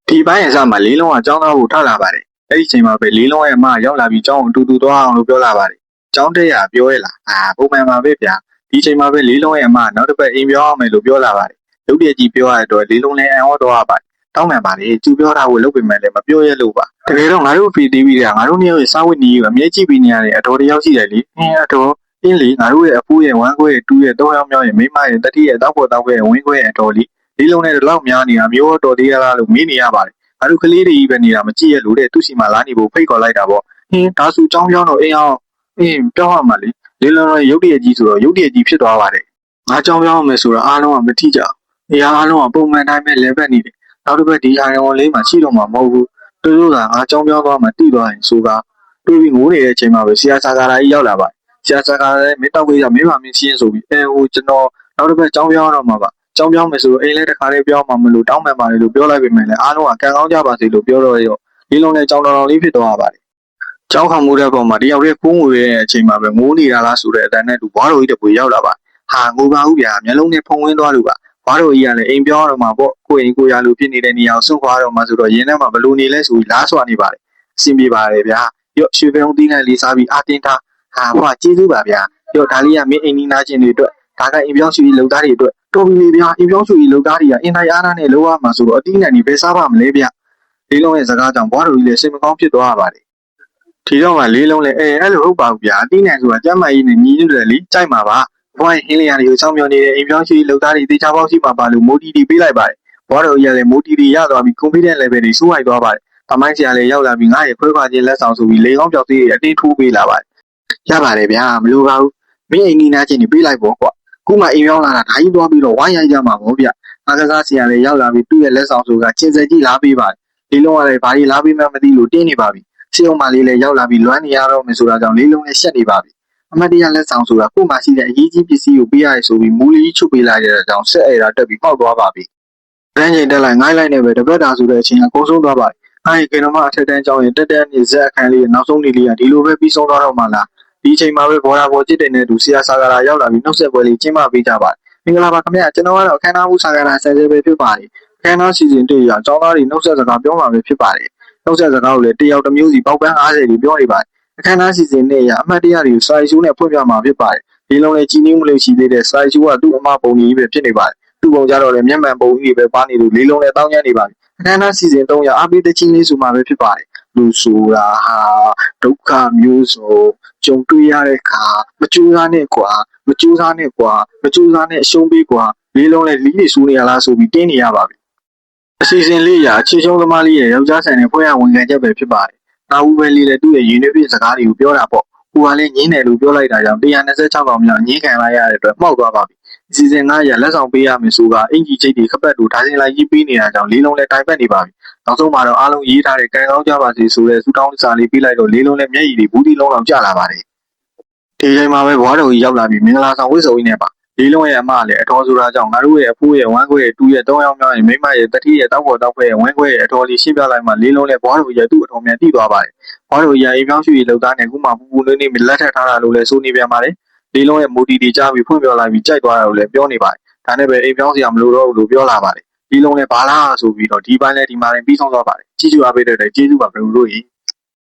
ဒီပိုင်းအစမှာလေးလုံးကကျောင်းသားကိုထွက်လာပါတယ်။အဲ့ဒီချိန်မှာပဲလေးလုံးရဲ့အမရောက်လာပြီးကျောင်းကိုတူသွားအောင်လို့ပြောလာပါတယ်။ကျောင်းတက်ရပြောရလား။ပုံမှန်ပါပဲဗျာ။ဒီချိန်မှာပဲလေးလုံးရဲ့အမနောက်တစ်ပတ်အိမ်ပြောအောင်မယ်လို့ပြောလာပါတယ်။ရုပ်တရက်ကြီးပြောရတဲ့အတွက်လေးလုံးလည်းအံ့ဩတော့ရပါတယ်။တောင်းပန်ပါလေ။ကျူပြောတာကိုလုပ်ပေမဲ့လည်းမပြောရလို့ပါ။တကယ်တော့ငါတို့ဖေးတီးပြီးတာငါတို့နှစ်ယောက်ရဲ့စာဝတ်နေရေးကိုအမြဲကြည့်ပြီးနေရတဲ့အတော်တယောက်ရှိတယ်လေ။အတော်အင်းလေငါတို့ရဲ့အဖိုးရဲ့ဝမ်းခွဲရဲ့တူးရဲ့သုံးယောက်မြောက်ရဲ့မိမရဲ့တတိရဲ့တောက်ဖို့တောက်ခွဲရဲ့ဝင်းခွဲရဲ့အတော်လေးလေးလုံးနဲ့တော့လောက်များနေတာမျိုးတော်သေးရလားလို့မေးနေရပါတယ်။ငါတို့ကလေးတွေကြီးပဲနေတာမကြည့်ရလို့တဲ့သူစီမှာလာနေဖို့ဖိတ်ခေါ်လိုက်တာပေါ့ဒါဆိုចောင်းပြောင်းတော့အိမ်အောင်ပြောရမှာလေလေးလုံးရဲ့ရုပ်တရက်ကြီးဆိုတော့ရုပ်တရက်ကြီးဖြစ်သွားပါတယ်ငါចောင်းပြောင်းမယ်ဆိုတော့အားလုံးကမထီကြဘူးအားလုံးကပုံမှန်တိုင်းပဲလဲပတ်နေတယ်နောက်တစ်ပတ်ဒီဟာရောလေးမှာရှိတော့မှာမဟုတ်ဘူးသူတို့ကငါចောင်းပြောင်းသွားမှတိသွားရင်ဆိုတာတွေးပြီးငိုးနေတဲ့အချိန်မှာပဲဆရာစာကာကြီးရောက်လာပါဆရာစာကာလည်းမင်းတောက်ပေးရမင်းပါမင်းရှင်းဆိုပြီးဟိုကျွန်တော်နောက်တစ်ပတ်ចောင်းပြောင်းတော့မှာပါចောင်းပြောင်းမယ်ဆိုတော့အိမ်လည်းတစ်ခါလေးပြောင်းမှမလို့တောင်းပန်ပါတယ်လို့ပြောလိုက်ပေမဲ့လည်းအားလုံးကကံကောင်းကြပါစေလို့ပြောတော့ရောလေးလုံးနဲ့ចောင်းတော်လေးဖြစ်သွားပါတယ်။ကျောင်းခံမှုတဲ့ပုံမှာတယောက်တည်းကိုးငွေတဲ့အချိန်မှာပဲငိုးနေတာလားဆိုတဲ့အတန်းနဲ့သူဘွားတော်ကြီးတပွေရောက်လာပါဟာငိုပါဦးဗျာမျက်လုံးနဲ့ဖုံဝင်းသွားလို့ပါဘွားတော်ကြီးကလည်းအိမ်ပြောင်းတော့မှာပေါ့ကိုယ်အိမ်ကိုရလူဖြစ်နေတဲ့နေရာကိုစွန့်ခွာတော့မှာဆိုတော့ရင်းထဲမှာဘလို့နေလဲဆိုပြီးလားဆွာနေပါတယ်အဆင်ပြေပါတယ်ဗျာရော့ရွှေဖုံသီးနဲ့လေးစားပြီးအာတင်းထားဟာဘွားကျေးဇူးပါဗျာရော့ဒါလေးကမင်းအိမ်နီးနားချင်းတွေအတွက်ဒါကအိမ်ပြောင်းရွှေကြီးလုံသားတွေအတွက်တော်ပြီလေဗျာအိမ်ပြောင်းရွှေကြီးလုံသားတွေကအင်တိုင်းအားနာနဲ့လောရမှာဆိုတော့အတီးနဲ့နေပဲစားပါမလဲဗျာလေးလုံးရဲ့စကားကြောင့်ဘွားတော်ကြီးလည်းစိတ်မကောင်းဖြစ်သွားရပါတယ်ဒီတော့မှလေးလုံးလည်းအဲ့လိုဟုတ်ပါဘူးဗျာအတီးနဲ့ဆိုတာကျမ်းမာရေးနဲ့ညီညွတ်တယ်လေကြိုက်မှာပါဘွားဟင်းလျာတွေကိုစောင့်မျှော်နေတဲ့အိမ်ပြောင်းရွှေကြီးလုံသားတွေတေချာပေါက်ရှိပါလို့မိုတီတီပေးလိုက်ပါတယ်ဘွားတော်ကြီးလည်းမိုတီတီရသွားပြီး confidence level တွေစိုးရိုက်သွားပါတယ်တမိုင်းဆရာလည်းရောက်လာပြီးငါ့ရဲ့ခွဲခွာခြင်းလက်ဆောင်ဆိုပြီးလေကောင်းပြောက်သေးအတင်းထိုးပေးလာပါတယ်ရပါတယ်ဗျာမလိုပါဘူးမင်းအိမ်နီးနားချင်းတွေပေးလိုက်ပေါ့ကွာခုမှအိမ်ရောက်လာတာဒါကြီးသွားပြီးတော့ဝိုင်းရိုက်ကြမှာပေါ့ဗျအားကစားဆရာလည်းရောက်လာပြီးသူ့ရဲ့လက်ဆောင်ဆိုကချင်းစက်ကြီးလာပေးပါတယ်လေးလုံးကလည်းဘာကြီးလာပေးမှမသိလို့တင်းနေပါပြီစီအောင်မလေးလည်းရောက်လာပြီးလွမ်းနေရတော့မယ်ဆိုတာကြောင့်လေးလုံးလည်းရှက်နေပါပြီအမတ်တရလက်ဆောင်ဆိုတာကို့မှာရှိတဲ့အရေးကြီးပစ္စည်းကိုပေးရဆိုပြီးမူလီကြီးချုပ်ပေးလိုက်တဲ့ကြောင့်ဆက်အဲ့ဒါတက်ပြီးပေါက်သွားပါပြီရန်ချိန်တက်လိုက်ငိုင်းလိုက်နေပဲတပတ်တာဆိုတဲ့အချိန်ကကုန်ဆုံးသွားပါတယ်အဲ့ဒီကေနမအထက်တန်းကျောင်းရင်တက်နေဇက်အခန်းလေးနောက်ဆုံးနေ့လေးကဒီလိုပဲပြီးဆုံးသွားတော့မှလားဒီအချိန်မှာပဲဘော်จิตတဲ့နဲ့သူဆရာစာကာရာရောက်လာပြီးနှုတ်ဆက်ပွဲလေးကျင်းပပေးကြပါတယ်မင်္ဂလာပါခင်ဗျာကျွန်တော်ကတော့အခမ်းအနားမှုစာကာရာဆယ်ဆယ်ပဲဖြစ်ပါတယ်အခမ်းအနားစီစဉ်တရကျောင်းသားတွေနှုတ်ဆက်စကားပြောမှာပဲဖြစ်ပါတယ်နှုတ်ဆက်စကားကိုလည်းတယောက်တစ်မျိုးစီပေါက်ပန်း90ကြီးပြောနေပါတယ်အခမ်းအနားစီစဉ်နဲ့အမှတ်တရတွေကိုစာရီရှုနဲ့ဖွင့်ပြမှာဖြစ်ပါတယ်ဒီလုံးလေးကြီးနှင်းမလို့ရှိသေးတဲ့စာရီရှုကသူ့အမပုံကြီးပဲဖြစ်နေပါတယ်သူ့ပုံကြတော့လည်းမျက်မှန်ပုံကြီးပဲပါနေလို့လေးလုံးနဲ့တောင်းကျမ်းနေပါပြီအခမ်းအနားစီစဉ်3ရအပိတချင်းလေးဆိုမှပဲဖြစ်ပါတယ်လူဆိုတာဟာဒုက္ခမျိုးစုံကြုံတွေ့ရတဲ့အခါမကြိုးစားနဲ့ကွာမကြိုးစားနဲ့အရှုံးပေးကွာလေးလုံးနဲ့လီးနေဆိုးနေရလားဆိုပြီးတင်းနေရပါပြီအစီအစဉ်လေးရအခြေချုံသမားလေးရဲ့ယောက်ျားဆန်နဲ့ဖွဲ့ရဝန်ခံချက်ပဲဖြစ်ပါတယ်နောက်ဦးပဲလေးလည်းသူ့ရဲ့ရင်းနှီးပြစကားတွေကိုပြောတာပေါ့ဟိုကလည်းငင်းတယ်လို့ပြောလိုက်တာကြောင့်126ကောင်မြောက်ငင်းခံလိုက်ရတဲ့အတွက်မှောက်သွားပါပြီအစီအစဉ်9ရလက်ဆောင်ပေးရမယ်ဆိုကအင်ကြီးချိတ်တွေခပတ်တူဒါစင်လိုက်ကြီးပေးနေတာကြောင့်လေးလုံးလည်းတိုင်ပတ်နေပါပြီနောက်ဆုံးမှာတော့အားလုံးရေးထားတဲ့ကံကောင်းကြပါစေဆိုတဲ့စူတောင်းစာလေးပေးလိုက်တော့လေးလုံးလည်းမျက်ရည်တွေဘူးတီလုံးလောက်ကျလာပါတယ်ဒီချိန်မှာပဲဘွားတော်ကြီးရောက်လာပြီးမင်္ဂလာဆောင်ဝိစုံကြီးနဲ့ပါလေးလုံးရဲ့အမလည်းအတော်ဆိုတာကြောင့်ငါတို့ရဲ့အဖိုးရဲ့ဝမ်းခွဲရဲ့တူးရဲ့3ယောက်မြောက်ရဲ့မိမရဲ့တတိရဲ့တောက်ပေါ်တောက်ခွဲရဲ့ဝမ်းခွဲရဲ့အတော်လေးရှင်းပြလိုက်မှလေးလုံးလည်းဘွားတော်ကြီးရဲ့သူ့အတော်မြန်တိသွားပါတယ်ဘွားတော်ကြီးအိမ်ပြောင်းရွှေ့လောက်သားနဲ့ခုမှပူပူနွေးနွေးမလက်ထပ်ထားတာလို့လည်းစိုးနေပြန်ပါတယ်လေးလုံးရဲ့မူတီတီကြားပြီးဖွင့်ပြလိုက်ပြီးကြိုက်သွားတာလို့လည်းပြောနေပါတယ်ဒါနဲ့ပဲအိမ်ပြောင်းစရာမလိုတော့ဘူးလို့ပြောလာပါတယ်လေးလုံးလည်းဘာလားဆိုပြီးတော့ဒီပိုင်းလည်းဒီမှာလည်းပြီးဆုံးသွားပါတယ်ကြည့်ကြအားပေးတဲ့ကျေးဇူးပါဘယ်လိုလို့